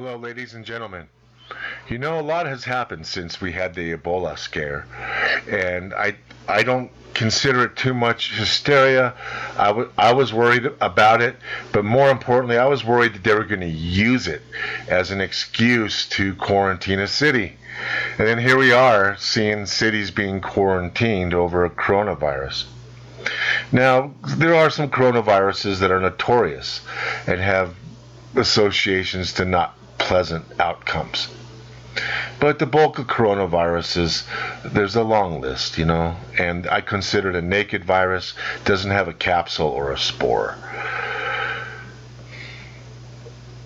Hello, ladies and gentlemen. You know, a lot has happened since we had the Ebola scare, and I don't consider it too much hysteria. I was worried about it, but more importantly, I was worried that they were going to use it as an excuse to quarantine a city. And then here we are, seeing cities being quarantined over a coronavirus. Now, there are some coronaviruses that are notorious and have associations to not pleasant outcomes. But the bulk of coronaviruses, there's a long list, and I consider it a naked virus, doesn't have a capsule or a spore.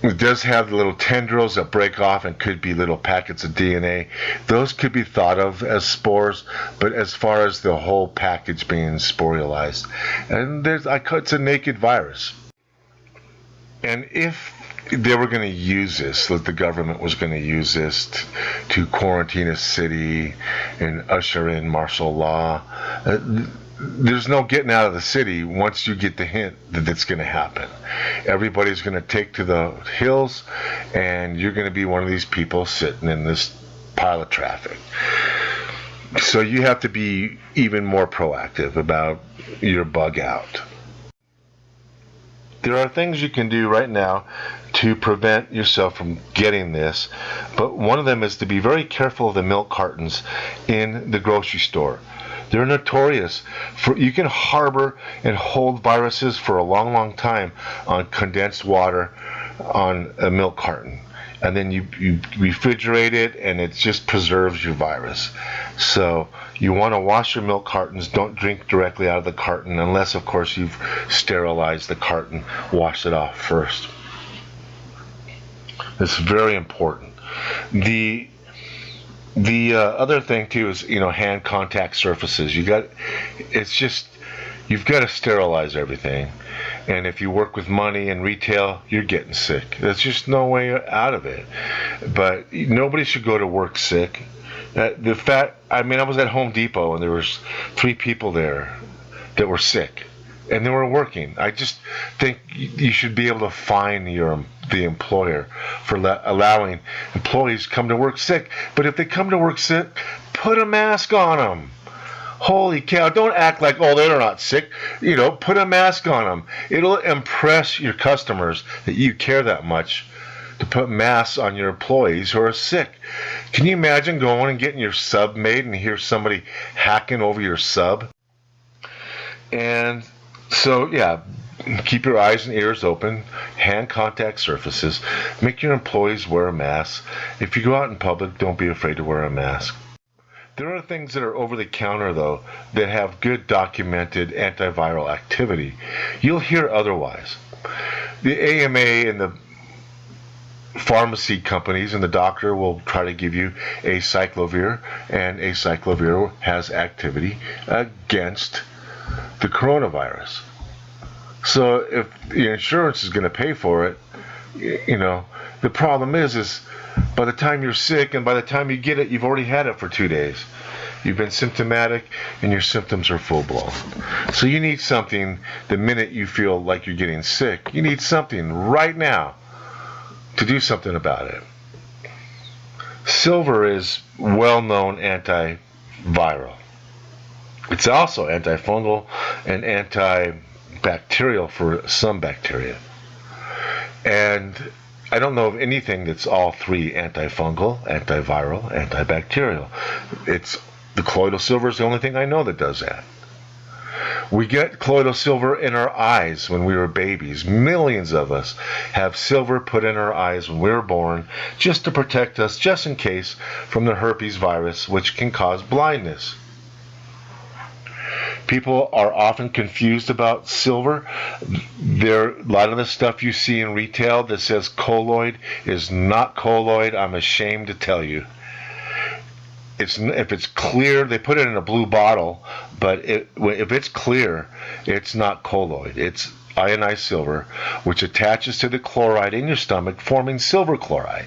It does have the little tendrils that break off and could be little packets of DNA. Those could be thought of as spores, but as far as the whole package being sporulized, and it's a naked virus. And if they were going to use this, that the government was going to use this to quarantine a city and usher in martial law, there's no getting out of the city once you get the hint that it's going to happen. Everybody's going to take to the hills, and you're going to be one of these people sitting in this pile of traffic. So you have to be even more proactive about your bug out. There are things you can do right now to prevent yourself from getting this, but one of them is to be very careful of the milk cartons in the grocery store. They're notorious for, you can harbor and hold viruses for a long, long time on condensed water on a milk carton. And then you refrigerate it, and it just preserves your virus. So you want to wash your milk cartons. Don't drink directly out of the carton unless, of course, you've sterilized the carton. Wash it off first. It's very important. The other thing too is hand contact surfaces. You've got to sterilize everything. And if you work with money and retail, you're getting sick. There's just no way out of it. But nobody should go to work sick. I was at Home Depot, and there was 3 people there that were sick, and they were working. I just think you should be able to fine the employer for allowing employees to come to work sick. But if they come to work sick, put a mask on them. Holy cow, don't act like, they're not sick. Put a mask on them. It'll impress your customers that you care that much to put masks on your employees who are sick. Can you imagine going and getting your sub made and hear somebody hacking over your sub? And so, keep your eyes and ears open, hand contact surfaces, make your employees wear a mask. If you go out in public, don't be afraid to wear a mask. There are things that are over the counter, though, that have good documented antiviral activity. You'll hear otherwise. The AMA and the pharmacy companies and the doctor will try to give you acyclovir, and acyclovir has activity against the coronavirus. So if the insurance is going to pay for it, the problem is by the time you're sick and by the time you get it, you've already had it for 2 days. You've been symptomatic and your symptoms are full-blown. So you need something the minute you feel like you're getting sick. You need something right now to do something about it. Silver is well-known antiviral. It's also antifungal and antibacterial for some bacteria. And I don't know of anything that's all 3: antifungal, antiviral, antibacterial. The colloidal silver is the only thing I know that does that. We get colloidal silver in our eyes when we were babies. Millions of us have silver put in our eyes when we were born just to protect us, just in case, from the herpes virus, which can cause blindness. People are often confused about silver. A lot of the stuff you see in retail that says colloid is not colloid. I'm ashamed to tell you. If it's clear, they put it in a blue bottle, but if it's clear, it's not colloid. It's ionized silver, which attaches to the chloride in your stomach, forming silver chloride.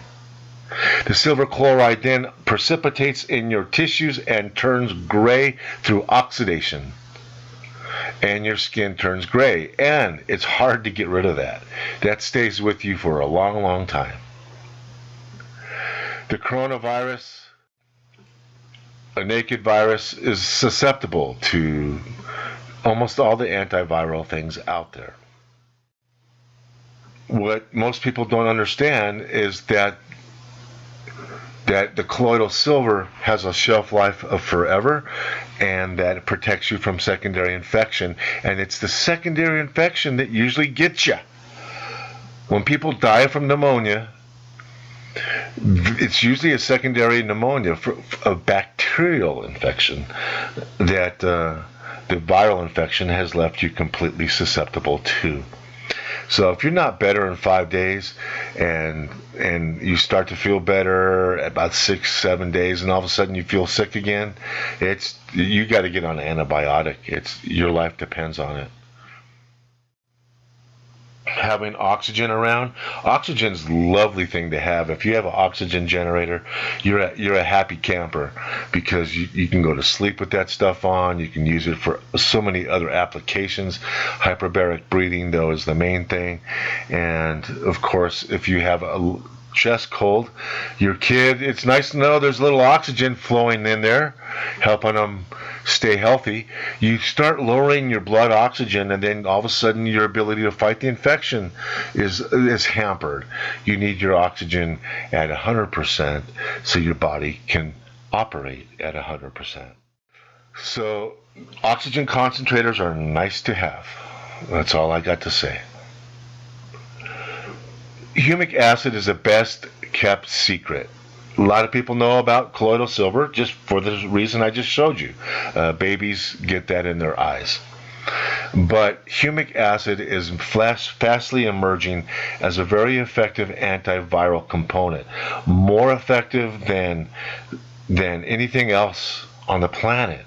The silver chloride then precipitates in your tissues and turns gray through oxidation. And your skin turns gray. And it's hard to get rid of that. That stays with you for a long, long time. The coronavirus, a naked virus, is susceptible to almost all the antiviral things out there. What most people don't understand is that the colloidal silver has a shelf life of forever, and that it protects you from secondary infection. And it's the secondary infection that usually gets you. When people die from pneumonia, it's usually a secondary pneumonia, a bacterial infection, that the viral infection has left you completely susceptible to. So if you're not better in 5 days, and you start to feel better about 6-7 days, and all of a sudden you feel sick again, you got to get on an antibiotic. Your life depends on it. Having oxygen around, oxygen's a lovely thing to have. If you have an oxygen generator, you're a happy camper, because you can go to sleep with that stuff on. You can use it for so many other applications. Hyperbaric breathing, though, is the main thing. And of course, if you have a chest cold, your kid, it's nice to know there's a little oxygen flowing in there, helping them stay healthy. You start lowering your blood oxygen, and then all of a sudden your ability to fight the infection is hampered. You need your oxygen at 100% so your body can operate at 100%. So oxygen concentrators are nice to have. That's all I got to say. Humic acid is the best kept secret. A lot of people know about colloidal silver just for the reason I just showed you. Babies get that in their eyes. But humic acid is fastly emerging as a very effective antiviral component, more effective than anything else on the planet.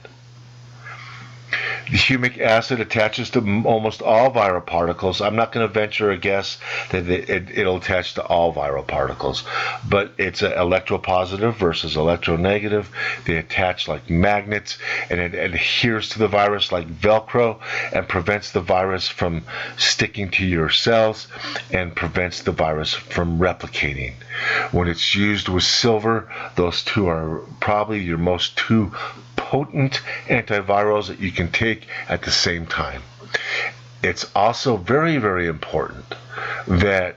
The humic acid attaches to almost all viral particles. I'm not going to venture a guess that it'll attach to all viral particles, but it's an electropositive versus electronegative. They attach like magnets, and it adheres to the virus like Velcro, and prevents the virus from sticking to your cells, and prevents the virus from replicating. When it's used with silver, those two are probably your most two potent antivirals that you can take at the same time. It's also very, very important that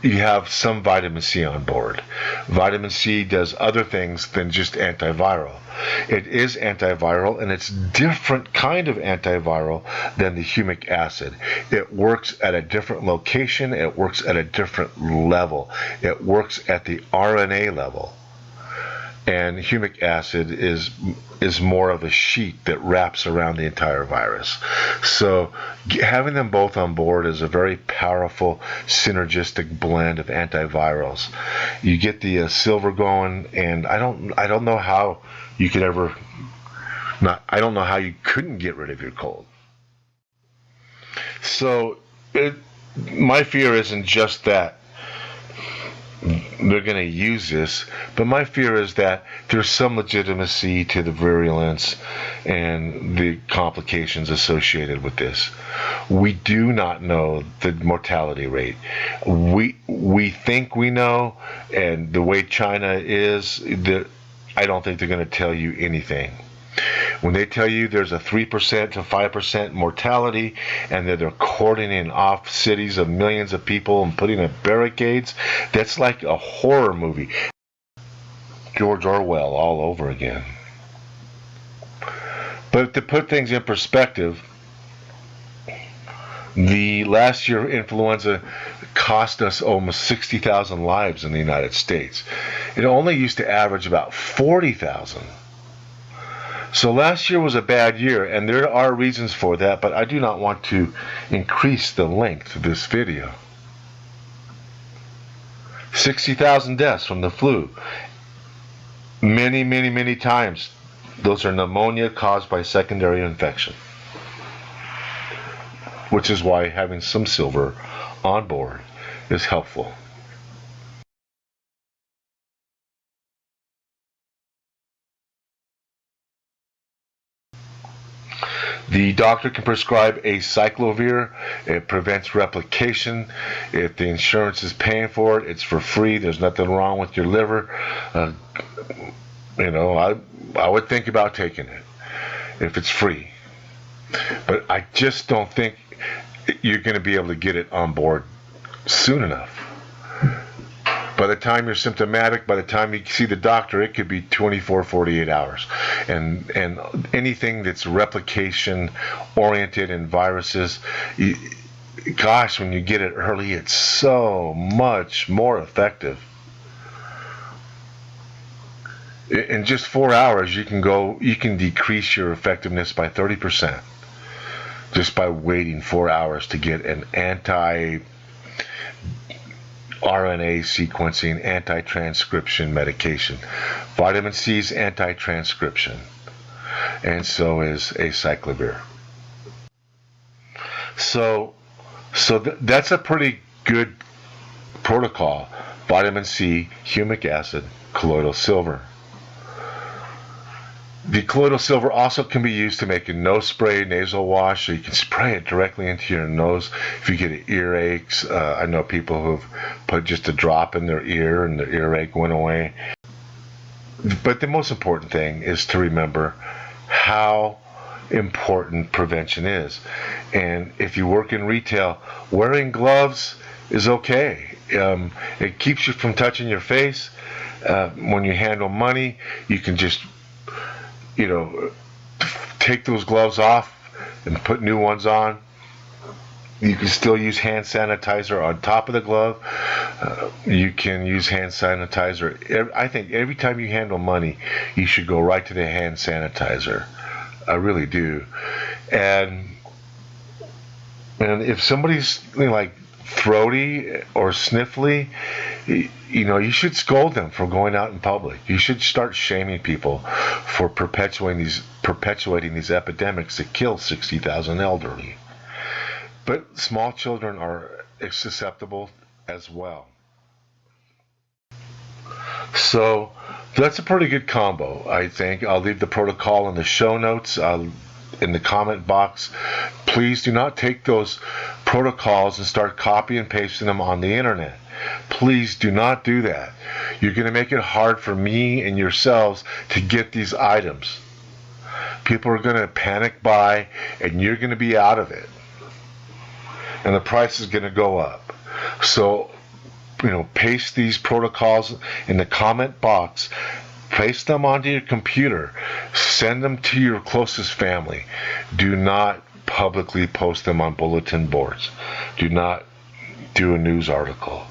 you have some vitamin C on board. Vitamin C does other things than just antiviral. It is antiviral, and it's different kind of antiviral than the humic acid. It works at a different location. It works at a different level. It works at the RNA level. And humic acid is more of a sheet that wraps around the entire virus. So having them both on board is a very powerful synergistic blend of antivirals. You get the silver going, and I don't know how you could ever I don't know how you couldn't get rid of your cold. So my fear isn't just that they're going to use this, but my fear is that there's some legitimacy to the virulence and the complications associated with this. We do not know the mortality rate. We think we know, and the way China is, I don't think they're going to tell you anything. When they tell you there's a 3% to 5% mortality, and that they're cordoning off cities of millions of people and putting up barricades, that's like a horror movie. George Orwell all over again. But to put things in perspective, the last year influenza cost us almost 60,000 lives in the United States. It only used to average about 40,000. So last year was a bad year, and there are reasons for that, but I do not want to increase the length of this video. 60,000 deaths from the flu. Many, many, many times, those are pneumonia caused by secondary infection, which is why having some silver on board is helpful. The doctor can prescribe acyclovir. It prevents replication. If the insurance is paying for it, it's for free. There's nothing wrong with your liver. I would think about taking it if it's free. But I just don't think you're going to be able to get it on board soon enough. By the time you're symptomatic, by the time you see the doctor, it could be 24, 48 hours. And anything that's replication oriented in viruses, gosh, when you get it early, it's so much more effective. In just 4 hours, you can decrease your effectiveness by 30% just by waiting 4 hours to get an anti-RNA sequencing, anti-transcription medication. Vitamin C is anti-transcription, and so is acyclovir. So that's a pretty good protocol. Vitamin C, humic acid, colloidal silver. The colloidal silver also can be used to make a nose spray, nasal wash, so you can spray it directly into your nose if you get earaches. I know people who've put just a drop in their ear and their earache went away. But the most important thing is to remember how important prevention is. And if you work in retail, wearing gloves is okay. It keeps you from touching your face. When you handle money, you can just take those gloves off and put new ones on. You can still use hand sanitizer on top of the glove. You can use hand sanitizer. I think every time you handle money, you should go right to the hand sanitizer. I really do. And if somebody's like throaty or sniffly, you should scold them for going out in public. You should start shaming people for perpetuating these epidemics that kill 60,000 elderly. But small children are susceptible as well. So that's a pretty good combo, I think. I'll leave the protocol in the show notes, in the comment box. Please do not take those protocols and start copy and pasting them on the internet. Please do not do that. You're going to make it hard for me and yourselves to get these items. People are going to panic buy, and you're going to be out of it. And the price is going to go up. So, paste these protocols in the comment box. Paste them onto your computer. Send them to your closest family. Do not publicly post them on bulletin boards. Do not do a news article.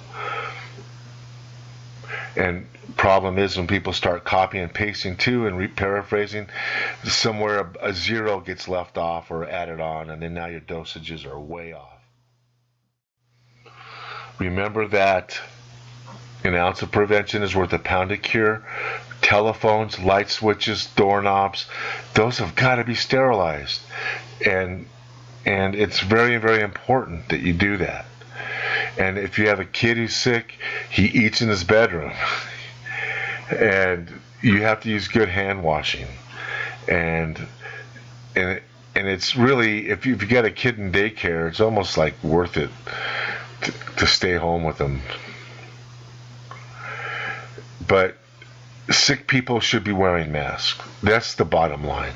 And problem is when people start copying and pasting too and paraphrasing, somewhere a zero gets left off or added on, and then now your dosages are way off. Remember that an ounce of prevention is worth a pound of cure. Telephones, light switches, doorknobs, those have got to be sterilized. And it's very, very important that you do that. And if you have a kid who's sick, he eats in his bedroom. And you have to use good hand washing. And it's really, if you've got a kid in daycare, it's almost like worth it to stay home with them. But sick people should be wearing masks. That's the bottom line.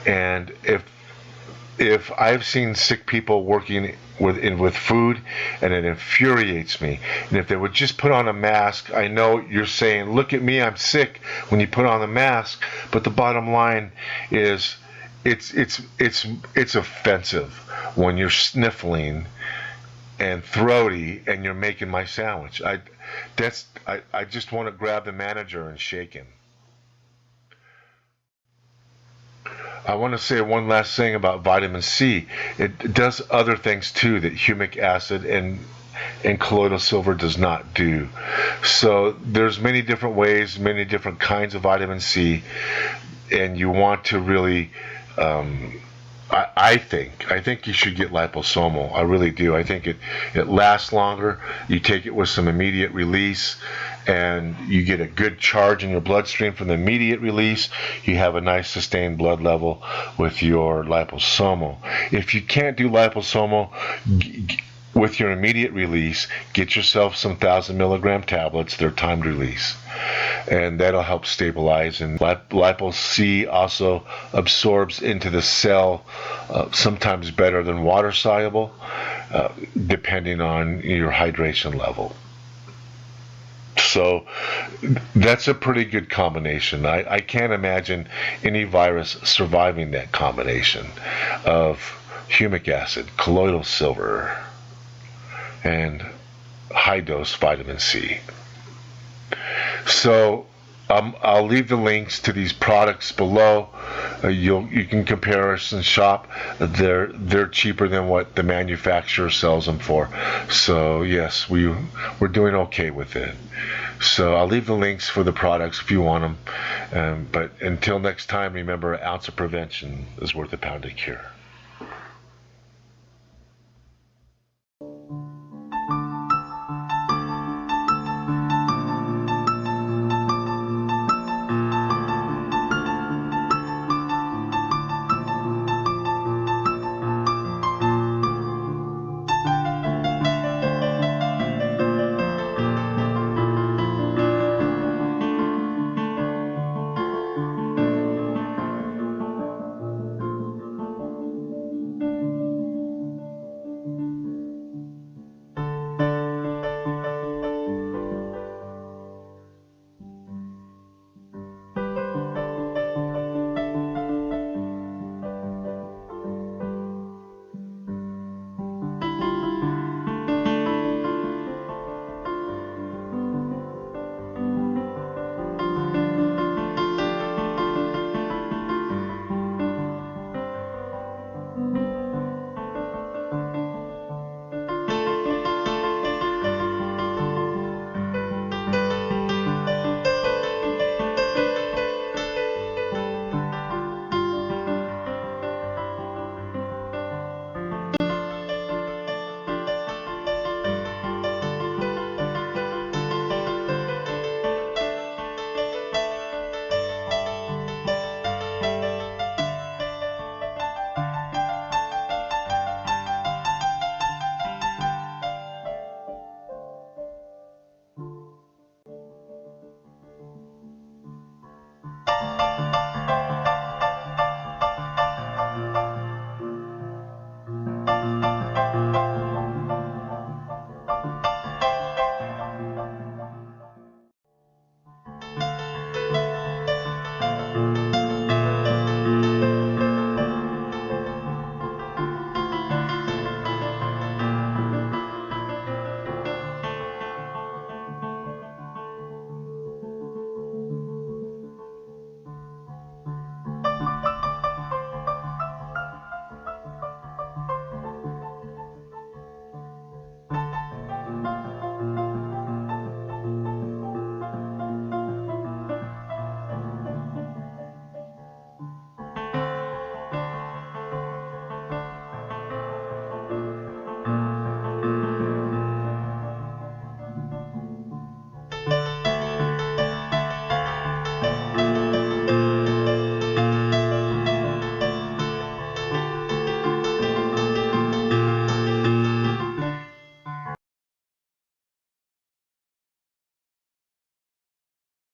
And if I've seen sick people working with food, and it infuriates me. And if they would just put on a mask, I know you're saying, "Look at me, I'm sick," when you put on the mask. But the bottom line is, it's offensive when you're sniffling and throaty and you're making my sandwich. I just want to grab the manager and shake him. I want to say one last thing about vitamin C. It does other things too that humic acid and colloidal silver does not do. So there's many different ways, many different kinds of vitamin C, and you want to really, I think you should get liposomal. I really do. I think it lasts longer. You take it with some immediate release, and you get a good charge in your bloodstream from the immediate release. You have a nice sustained blood level with your liposomal. If you can't do liposomal with your immediate release, get yourself some 1,000 milligram tablets. They're timed release, and that'll help stabilize. And Lipo-C also absorbs into the cell sometimes better than water soluble, depending on your hydration level. So that's a pretty good combination. I can't imagine any virus surviving that combination of humic acid, colloidal silver, and high dose vitamin C. So I'll leave the links to these products below. You can comparison shop. They're cheaper than what the manufacturer sells them for. So yes, we're doing okay with it. So I'll leave the links for the products if you want them. But until next time, remember, an ounce of prevention is worth a pound of cure.